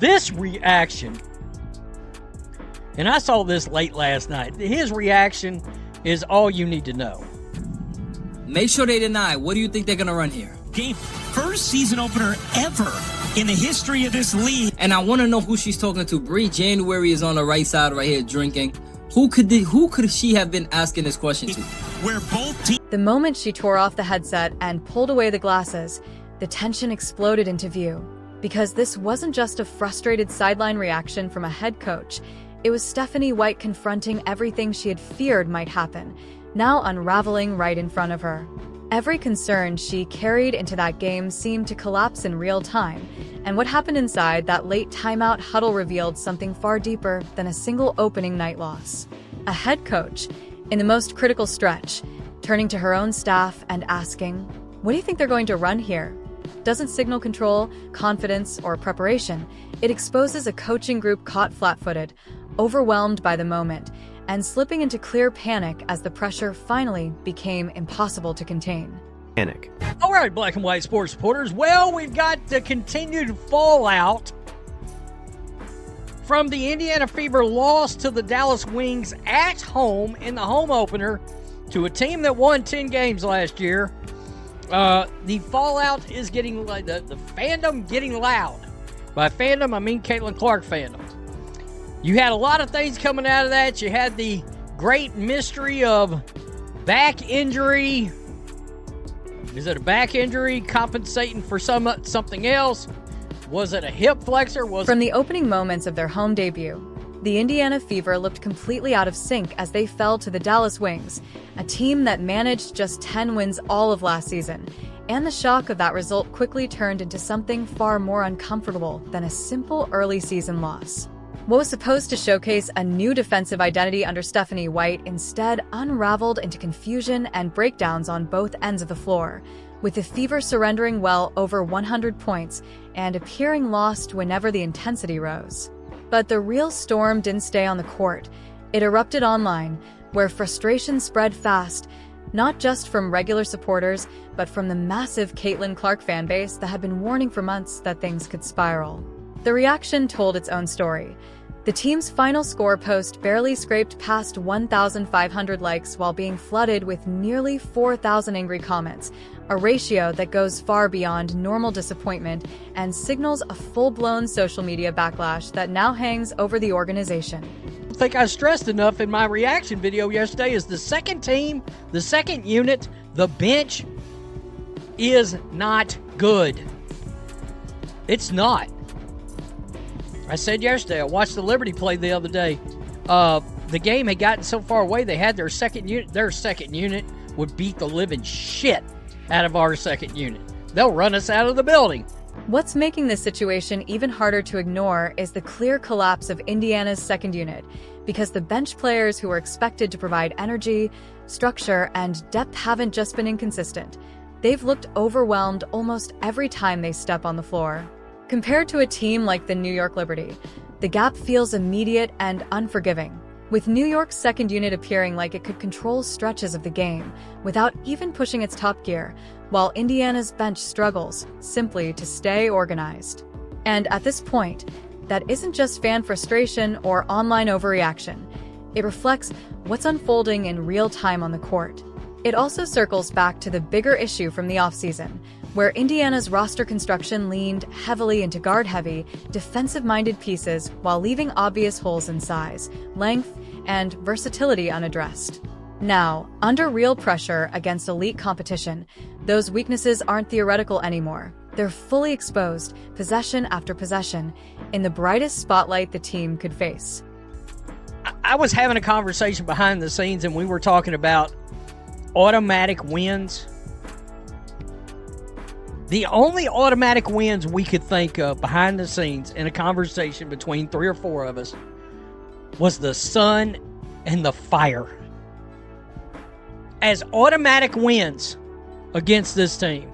This reaction, and I saw this late last night, his reaction is all you need to know. Make sure they deny. What do you think they're going to run here? Game first season opener ever in the history of this league. And I want to know who she's talking to. Bree January is on the right side right here drinking. Who could she have been asking this question to? Where both teams... The moment she tore off the headset and pulled away the glasses, the tension exploded into view. Because this wasn't just a frustrated sideline reaction from a head coach. It was Stephanie White confronting everything she had feared might happen, now unraveling right in front of her. Every concern she carried into that game seemed to collapse in real time, and what happened inside that late timeout huddle revealed something far deeper than a single opening night loss. A head coach, in the most critical stretch, turning to her own staff and asking, "What do you think they're going to run here?" Doesn't signal control, confidence, or preparation. It exposes a coaching group caught flat-footed, overwhelmed by the moment, and slipping into clear panic as the pressure finally became impossible to contain. Panic. All right, black and white sports supporters. Well, we've got the continued fallout from the Indiana Fever loss to the Dallas Wings at home in the home opener to a team that won 10 games last year. The fallout is getting, the fandom getting loud. By fandom, I mean Caitlin Clark fandom. You had a lot of things coming out of that. You had the great mystery of back injury. Is it a back injury compensating for something else? Was it a hip flexor? From the opening moments of their home debut, the Indiana Fever looked completely out of sync as they fell to the Dallas Wings, a team that managed just 10 wins all of last season. And the shock of that result quickly turned into something far more uncomfortable than a simple early season loss. What was supposed to showcase a new defensive identity under Stephanie White instead unraveled into confusion and breakdowns on both ends of the floor, with the Fever surrendering well over 100 points and appearing lost whenever the intensity rose. But the real storm didn't stay on the court. It erupted online, where frustration spread fast, not just from regular supporters, but from the massive Caitlin Clark fanbase that had been warning for months that things could spiral. The reaction told its own story. The team's final score post barely scraped past 1,500 likes while being flooded with nearly 4,000 angry comments, a ratio that goes far beyond normal disappointment and signals a full-blown social media backlash that now hangs over the organization. I think I stressed enough in my reaction video yesterday is the second team, the second unit, the bench is not good. It's not. I said yesterday, I watched the Liberty play the other day. The game had gotten so far away, they had their second unit. Their second unit would beat the living shit out of our second unit. They'll run us out of the building. What's making this situation even harder to ignore is the clear collapse of Indiana's second unit, because the bench players who were expected to provide energy, structure, and depth haven't just been inconsistent. They've looked overwhelmed almost every time they step on the floor. Compared to a team like the New York Liberty, the gap feels immediate and unforgiving, with New York's second unit appearing like it could control stretches of the game without even pushing its top gear, while Indiana's bench struggles simply to stay organized. And at this point, that isn't just fan frustration or online overreaction. It reflects what's unfolding in real time on the court. It also circles back to the bigger issue from the offseason, where Indiana's roster construction leaned heavily into guard-heavy, defensive-minded pieces while leaving obvious holes in size, length, and versatility unaddressed. Now, under real pressure against elite competition, those weaknesses aren't theoretical anymore. They're fully exposed, possession after possession, in the brightest spotlight the team could face. I was having a conversation behind the scenes, and we were talking about automatic wins. The only automatic wins we could think of behind the scenes in a conversation between 3 or 4 of us was the Sun and the Fire as automatic wins against this team.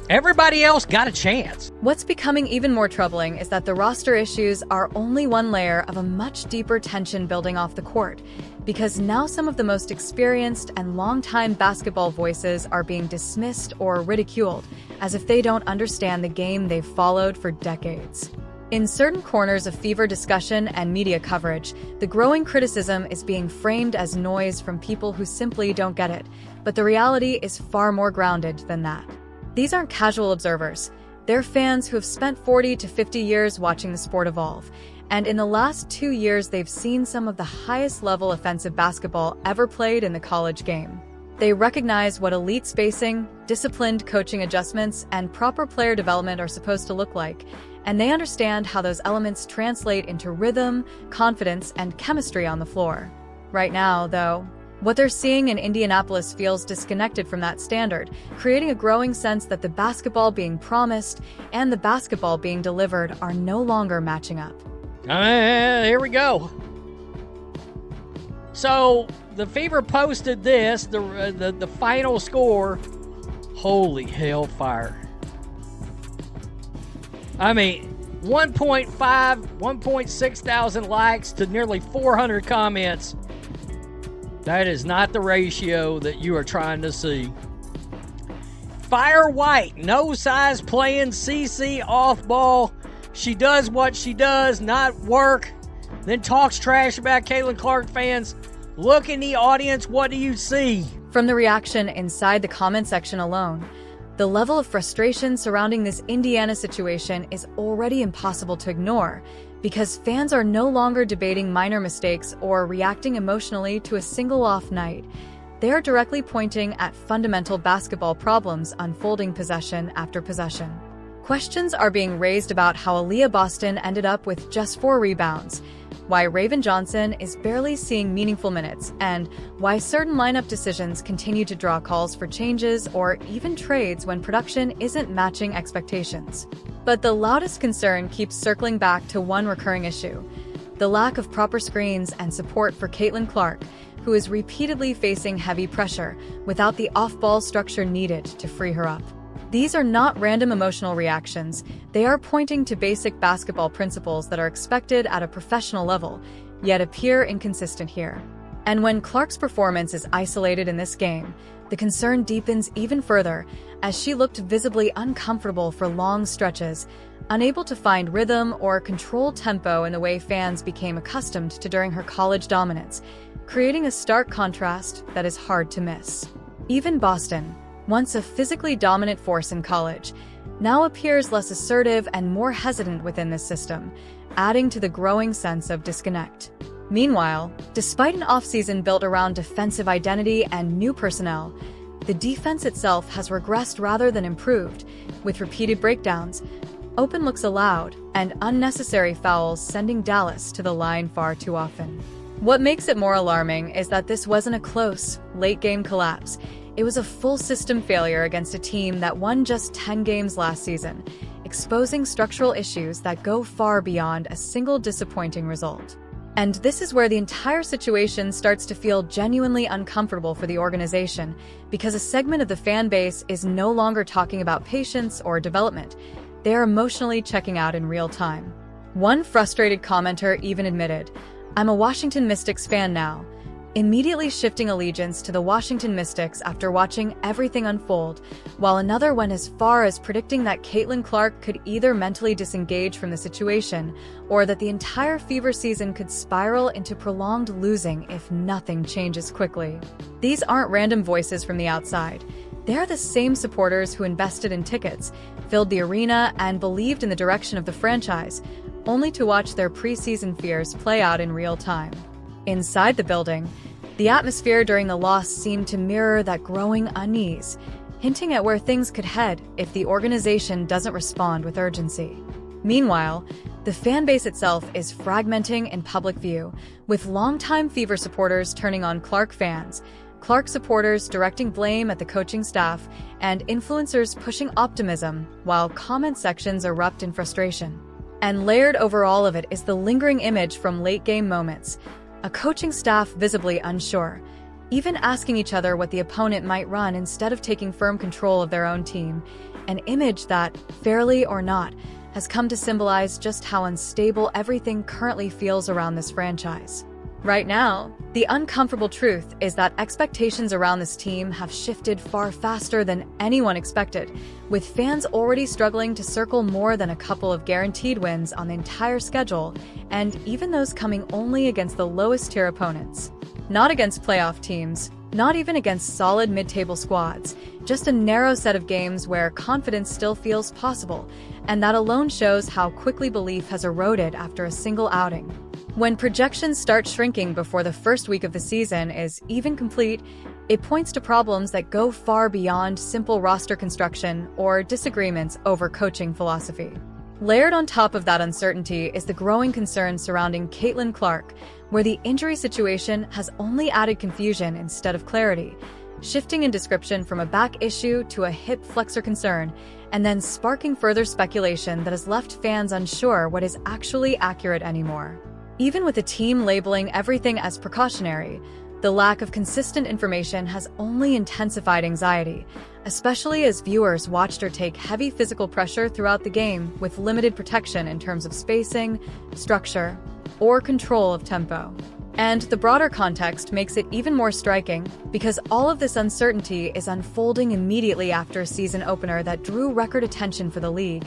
Everybody else got a chance. What's becoming even more troubling is that the roster issues are only one layer of a much deeper tension building off the court, because now some of the most experienced and longtime basketball voices are being dismissed or ridiculed, as if they don't understand the game they've followed for decades. In certain corners of Fever discussion and media coverage, the growing criticism is being framed as noise from people who simply don't get it, but the reality is far more grounded than that. These aren't casual observers. They're fans who have spent 40 to 50 years watching the sport evolve, and in the last 2 years they've seen some of the highest-level offensive basketball ever played in the college game. They recognize what elite spacing, disciplined coaching adjustments, and proper player development are supposed to look like, and they understand how those elements translate into rhythm, confidence, and chemistry on the floor. Right now, though, what they're seeing in Indianapolis feels disconnected from that standard, creating a growing sense that the basketball being promised and the basketball being delivered are no longer matching up. Here we go. So, the Fever posted this, the final score. Holy hellfire. I mean, 1.5, 1.6 thousand likes to nearly 400 comments. That is not the ratio that you are trying to see. Fire White, no size playing CC off ball. She does what she does, not work. Then talks trash about Caitlin Clark fans. Look in the audience, what do you see? From the reaction inside the comment section alone, the level of frustration surrounding this Indiana situation is already impossible to ignore, because fans are no longer debating minor mistakes or reacting emotionally to a single off night. They are directly pointing at fundamental basketball problems unfolding possession after possession. Questions are being raised about how Aaliyah Boston ended up with just 4 rebounds, why Raven Johnson is barely seeing meaningful minutes, and why certain lineup decisions continue to draw calls for changes or even trades when production isn't matching expectations. But the loudest concern keeps circling back to one recurring issue: the lack of proper screens and support for Caitlin Clark, who is repeatedly facing heavy pressure without the off-ball structure needed to free her up. These are not random emotional reactions. They are pointing to basic basketball principles that are expected at a professional level, yet appear inconsistent here. And when Clark's performance is isolated in this game, the concern deepens even further, as she looked visibly uncomfortable for long stretches, unable to find rhythm or control tempo in the way fans became accustomed to during her college dominance, creating a stark contrast that is hard to miss. Even Boston, once a physically dominant force in college, now appears less assertive and more hesitant within this system, adding to the growing sense of disconnect. Meanwhile, despite an offseason built around defensive identity and new personnel, the defense itself has regressed rather than improved, with repeated breakdowns, open looks allowed, and unnecessary fouls sending Dallas to the line far too often. What makes it more alarming is that this wasn't a close, late-game collapse. It was a full-system failure against a team that won just 10 games last season, exposing structural issues that go far beyond a single disappointing result. And this is where the entire situation starts to feel genuinely uncomfortable for the organization, because a segment of the fan base is no longer talking about patience or development. They are emotionally checking out in real time. One frustrated commenter even admitted, "I'm a Washington Mystics fan now," immediately shifting allegiance to the Washington Mystics after watching everything unfold, while another went as far as predicting that Caitlin Clark could either mentally disengage from the situation or that the entire Fever season could spiral into prolonged losing if nothing changes quickly. These aren't random voices from the outside. They're the same supporters who invested in tickets, filled the arena, and believed in the direction of the franchise, only to watch their preseason fears play out in real time. Inside the building, the atmosphere during the loss seemed to mirror that growing unease, hinting at where things could head if the organization doesn't respond with urgency. Meanwhile, the fan base itself is fragmenting in public view, with longtime Fever supporters turning on Clark fans, Clark supporters directing blame at the coaching staff, and influencers pushing optimism, while comment sections erupt in frustration. And layered over all of it is the lingering image from late-game moments: a coaching staff visibly unsure, even asking each other what the opponent might run instead of taking firm control of their own team, an image that, fairly or not, has come to symbolize just how unstable everything currently feels around this franchise. Right now, the uncomfortable truth is that expectations around this team have shifted far faster than anyone expected, with fans already struggling to circle more than a couple of guaranteed wins on the entire schedule, and even those coming only against the lowest-tier opponents. Not against playoff teams, not even against solid mid-table squads, just a narrow set of games where confidence still feels possible, and that alone shows how quickly belief has eroded after a single outing. When projections start shrinking before the first week of the season is even complete, it points to problems that go far beyond simple roster construction or disagreements over coaching philosophy. Layered on top of that uncertainty is the growing concern surrounding Caitlin Clark, where the injury situation has only added confusion instead of clarity, shifting in description from a back issue to a hip flexor concern, and then sparking further speculation that has left fans unsure what is actually accurate anymore. Even with the team labeling everything as precautionary, the lack of consistent information has only intensified anxiety, especially as viewers watched her take heavy physical pressure throughout the game with limited protection in terms of spacing, structure, or control of tempo. And the broader context makes it even more striking because all of this uncertainty is unfolding immediately after a season opener that drew record attention for the league,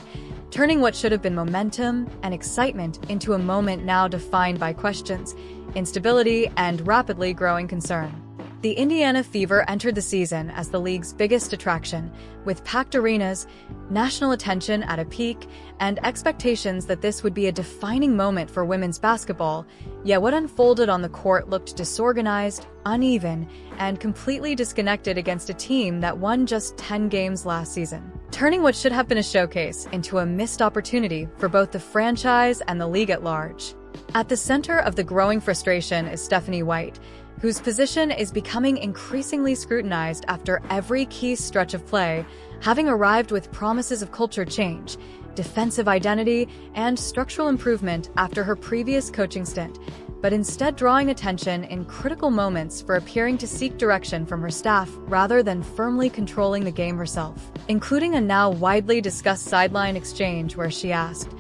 turning what should have been momentum and excitement into a moment now defined by questions, instability, and rapidly growing concern. The Indiana Fever entered the season as the league's biggest attraction, with packed arenas, national attention at a peak, and expectations that this would be a defining moment for women's basketball, yet what unfolded on the court looked disorganized, uneven, and completely disconnected against a team that won just 10 games last season, turning what should have been a showcase into a missed opportunity for both the franchise and the league at large. At the center of the growing frustration is Stephanie White, whose position is becoming increasingly scrutinized after every key stretch of play, having arrived with promises of culture change, defensive identity, and structural improvement after her previous coaching stint, but instead drawing attention in critical moments for appearing to seek direction from her staff rather than firmly controlling the game herself, including a now widely discussed sideline exchange where she asked,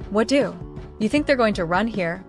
"What do? You think they're going to run here?"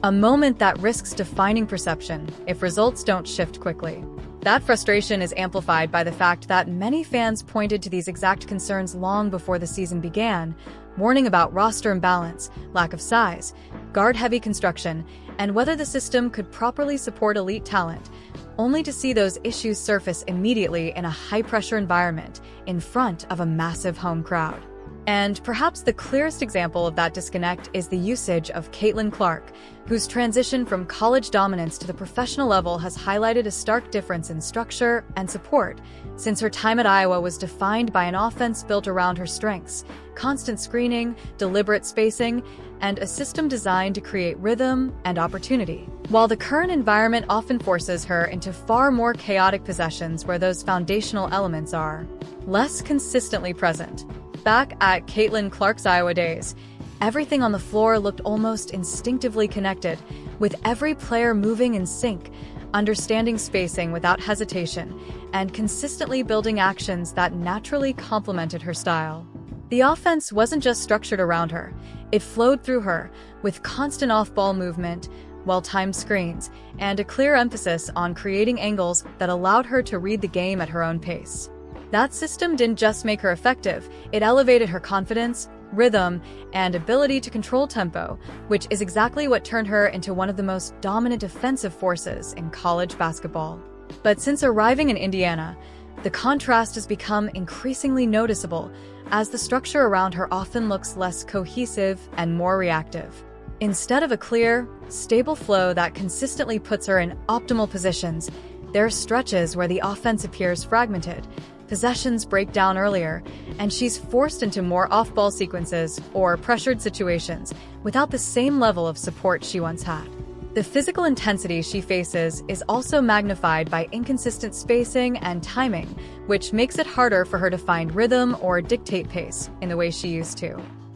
A moment that risks defining perception if results don't shift quickly. That frustration is amplified by the fact that many fans pointed to these exact concerns long before the season began, warning about roster imbalance, lack of size, guard-heavy construction, and whether the system could properly support elite talent, only to see those issues surface immediately in a high-pressure environment in front of a massive home crowd. And perhaps the clearest example of that disconnect is the usage of Caitlin Clark, whose transition from college dominance to the professional level has highlighted a stark difference in structure and support, since her time at Iowa was defined by an offense built around her strengths, constant screening, deliberate spacing, and a system designed to create rhythm and opportunity. While the current environment often forces her into far more chaotic possessions where those foundational elements are less consistently present. Back at Caitlin Clark's Iowa days, everything on the floor looked almost instinctively connected, with every player moving in sync, understanding spacing without hesitation, and consistently building actions that naturally complemented her style. The offense wasn't just structured around her, it flowed through her, with constant off-ball movement, well-timed screens, and a clear emphasis on creating angles that allowed her to read the game at her own pace. That system didn't just make her effective, it elevated her confidence, rhythm, and ability to control tempo, which is exactly what turned her into one of the most dominant defensive forces in college basketball. But since arriving in Indiana, the contrast has become increasingly noticeable as the structure around her often looks less cohesive and more reactive. Instead of a clear, stable flow that consistently puts her in optimal positions, there are stretches where the offense appears fragmented, possessions break down earlier, and she's forced into more off-ball sequences or pressured situations without the same level of support she once had. The physical intensity she faces is also magnified by inconsistent spacing and timing, which makes it harder for her to find rhythm or dictate pace in the way she used to.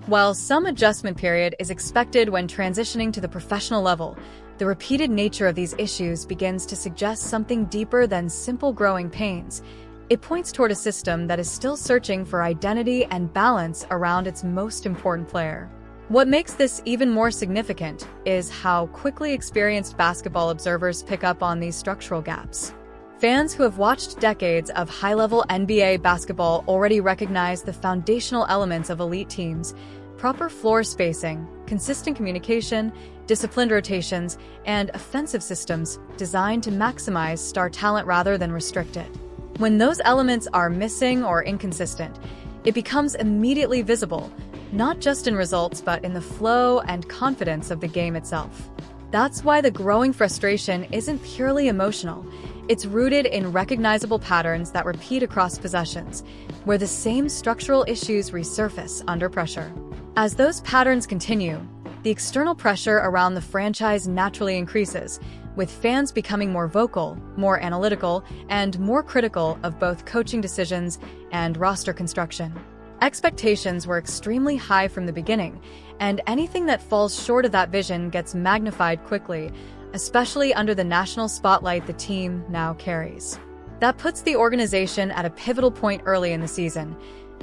While some adjustment period is expected when transitioning to the professional level, the repeated nature of these issues begins to suggest something deeper than simple growing pains. It points toward a system that is still searching for identity and balance around its most important player. What makes this even more significant is how quickly experienced basketball observers pick up on these structural gaps. Fans who have watched decades of high-level NBA basketball already recognize the foundational elements of elite teams: proper floor spacing, consistent communication, disciplined rotations, and offensive systems designed to maximize star talent rather than restrict it. When those elements are missing or inconsistent, it becomes immediately visible, not just in results but in the flow and confidence of the game itself. That's why the growing frustration isn't purely emotional. It's rooted in recognizable patterns that repeat across possessions, where the same structural issues resurface under pressure. As those patterns continue, the external pressure around the franchise naturally increases, with fans becoming more vocal, more analytical, and more critical of both coaching decisions and roster construction. Expectations were extremely high from the beginning, and anything that falls short of that vision gets magnified quickly, especially under the national spotlight the team now carries. That puts the organization at a pivotal point early in the season.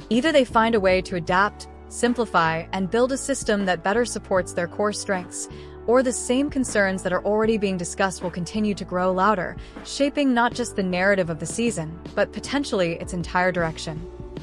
Either they find a way to adapt, simplify, and build a system that better supports their core strengths, or the same concerns that are already being discussed will continue to grow louder, shaping not just the narrative of the season, but potentially its entire direction.